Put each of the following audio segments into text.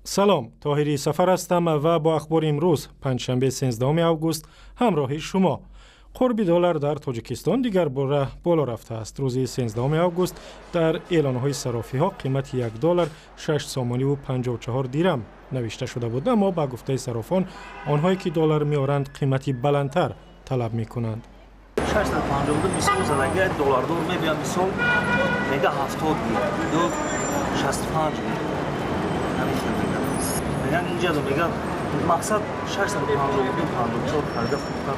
سلام، طاهری سفر هستم و با اخبار امروز پنجشنبه 13 آگوست همراه شما. قرب دلار در تاجیکستان دیگر باره بالا رفته است. روز 13 آگوست در اعلان‌های صرافی‌ها قیمت یک دلار 6 سومانی و 54 دیرم نوشته شده بود، اما با گفته صرافان آنهایی که دلار می‌آورند قیمتی بلندتر طلب می‌کنند. 650 بود مثال زدگی دلار دور می‌بینم مثال میگه 70 دو 65 یعنی اینجا میگه مقصد 650 بود 54 خرید خوب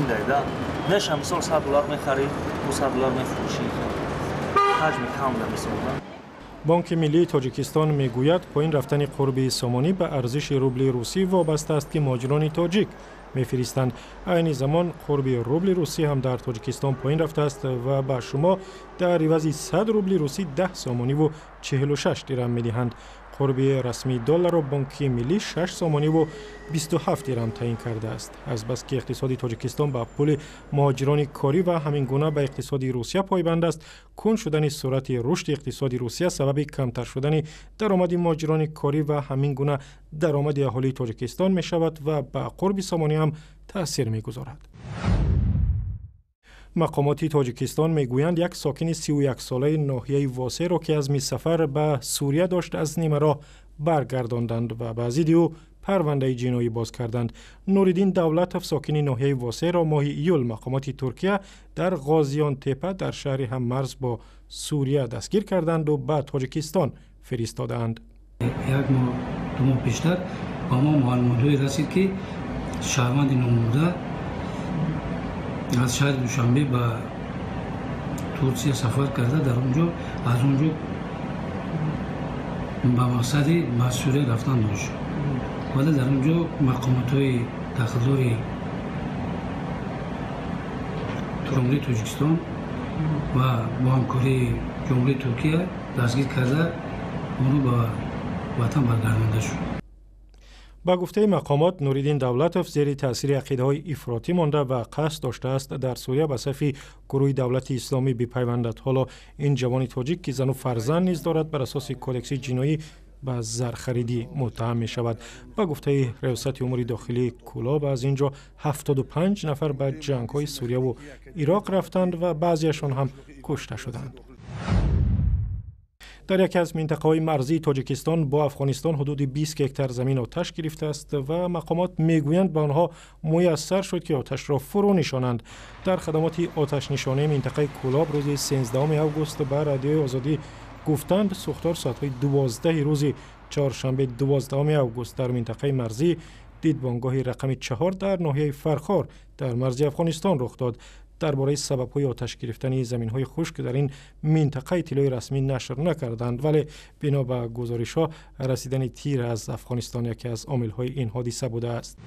دیده نشه مثال 100 دلار می‌خرید 200 دلار می‌فروشی حجم کم ده مثال. بانک ملی تاجیکستان میگوید پایین رفتن قرب سامانی به ارزش روبل روسی وابسته است که مهاجران تاجیک میفرستند. عین زمان قرب روبل روسی هم در تاجیکستان پایین رفته است و به شما در عوض 100 روبل روسی 10 سومانی و 46 دیرم میدهند. قرب رسمی دلار را بانک ملی 6 سومانی و 27 دیرم تعیین کرده است. از بس که اقتصاد تاجیکستان به پول مهاجران کاری و همین گونه به اقتصاد روسیه پایبند است، کند شدن سرعت رشد اقتصاد روسیه سبب کمتر شدن درآمد مهاجران کاری و همین گونه درآمد اهالی تاجیکستان می شود و به قرب سامانی هم تأثیر می گذارد. مقامات تاجیکستان میگویند یک ساکن 31 ساله ناحیه واسه را که از سفر به سوریه داشت از نیمه راه برگرداندند و بعضی دیو پرونده جنایی باز کردند. نوریدین دولتوف ساکن ناحیه واسه را ماه ایول مقامات ترکیه در غازیان تپه در شهر هم مرز با سوریه دستگیر کردند و به تاجیکستان فرستادند. یک ماه دو ماه پیشتر با ما معلوماتی رسید که شهروند نموده از شهر دوشنبه به ترکیه سفر کرده، در اونجا از اونجا به مقصد مسئولیت رفتن داشت، ولی در اونجا مقامات های داخلدار جمهوری تاجیکستان و با همکاری جمهوری ترکیه دستگیر کرده اونو به وطن برگردانده شد. با گفته مقامات نوریدین دولتوف زیر تاثیر عقیده‌های افراطی مانده و قصد داشته است در سوریه به صف گروه دولت اسلامی بپیوندد. حالا این جوان تاجیک که زن و فرزند نیز دارد بر اساس کودکس جنایی به زرخریدی متهم می شود. با گفته ریاست امور داخلی کلاب از اینجا 75 نفر به جنگ‌های سوریه و عراق رفتند و بعضیشان هم کشته شدند. در یکی از منطقه‌های مرزی تاجیکستان با افغانستان حدود 20 هکتار زمین آتش گرفته است و مقامات میگویند به آنها میسر شد که آتش را فرو نشانند. در خدمات آتش نشانی منطقه کلاب روز 13 آگوست به رادیوی آزادی گفتند سوختار ساعت‌های 12 روز چهارشنبه 12 آگوست در منطقه مرزی دیدبانگاه رقم 4 در ناحیه فرخار در مرز افغانستان رخ داد. درباره سبب‌های آتش گرفتن زمین‌های خشک در این منطقه اطلاع رسمی نشر نکردند، ولی بنا به گزارش‌ها رسیدن تیر از افغانستان یکی از عامل‌های این حادثه بوده است.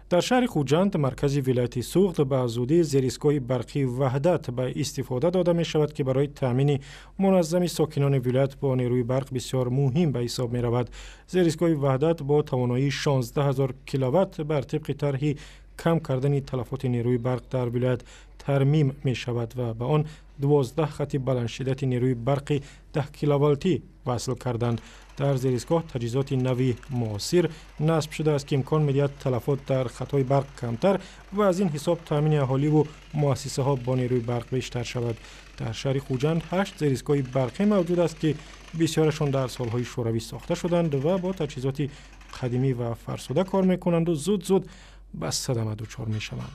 در شهر خوجند مرکز ولایت سوخت به زودی زیرایستگاه برقی وحدت به استفاده داده می شود که برای تامین منظم ساکنان ولایت با نیروی برق بسیار مهم به حساب می رود. زیرایستگاه وحدت با توانایی 16,000 کیلووات بر طبق طرح کم کردن تلفات نیروی برق در ولایت ترمیم می شود و به آن 12 خط بلند شدت نیروی برق 10 کیلوولتی وصل کردند. در زیرایستگاه تجهیزات نوی معاصر نصب شده است که امکان می‌دهد تلفات در خطهای برق کمتر و از این حساب تامین اهالی و مؤسسه ها با نیروی برق بیشتر شود. در شهر خوجند 8 زیرایستگاه برقی موجود است که بسیارشان در سالهای شوروی ساخته شدند و با تجهیزات قدیمی و فرسوده کار می‌کنند و زود به صدمه دچار می‌شوند.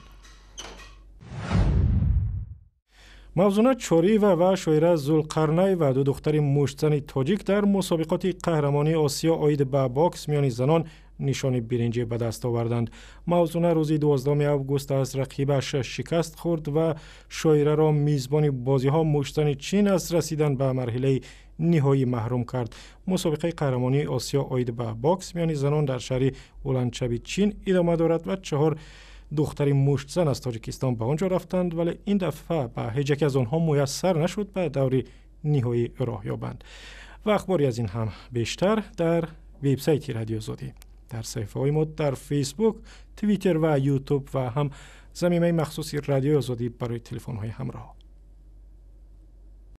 موزونه چوریوه و شاعره ذوالقرنین و دو دختر مشتزن تاجیک در مسابقات قهرمانی آسیا عاید به باکس میان زنان نشان برنجی به دست آوردند. موزونه روز 12 آگوست از رقیبش شکست خورد و شاعره را میزبان بازی‌ها مشتزن چین از رسیدن به مرحله نهایی محروم کرد. مسابقه قهرمانی آسیا عاید به باکس میان زنان در شهر اولانچابی چین ادامه دارد و 4 دختر مشتزن از تاجیکستان به آنجا رفتند، ولی این دفعه به هیچ یک از آنها میسر نشد به دور نهایی راه یابند. و اخباری از این هم بیشتر در وبسایت رادیو آزادی، در صفحه های ما در فیسبوک، توییتر و یوتیوب و هم زمینه مخصوصی رادیو آزادی برای تلفن های همراه.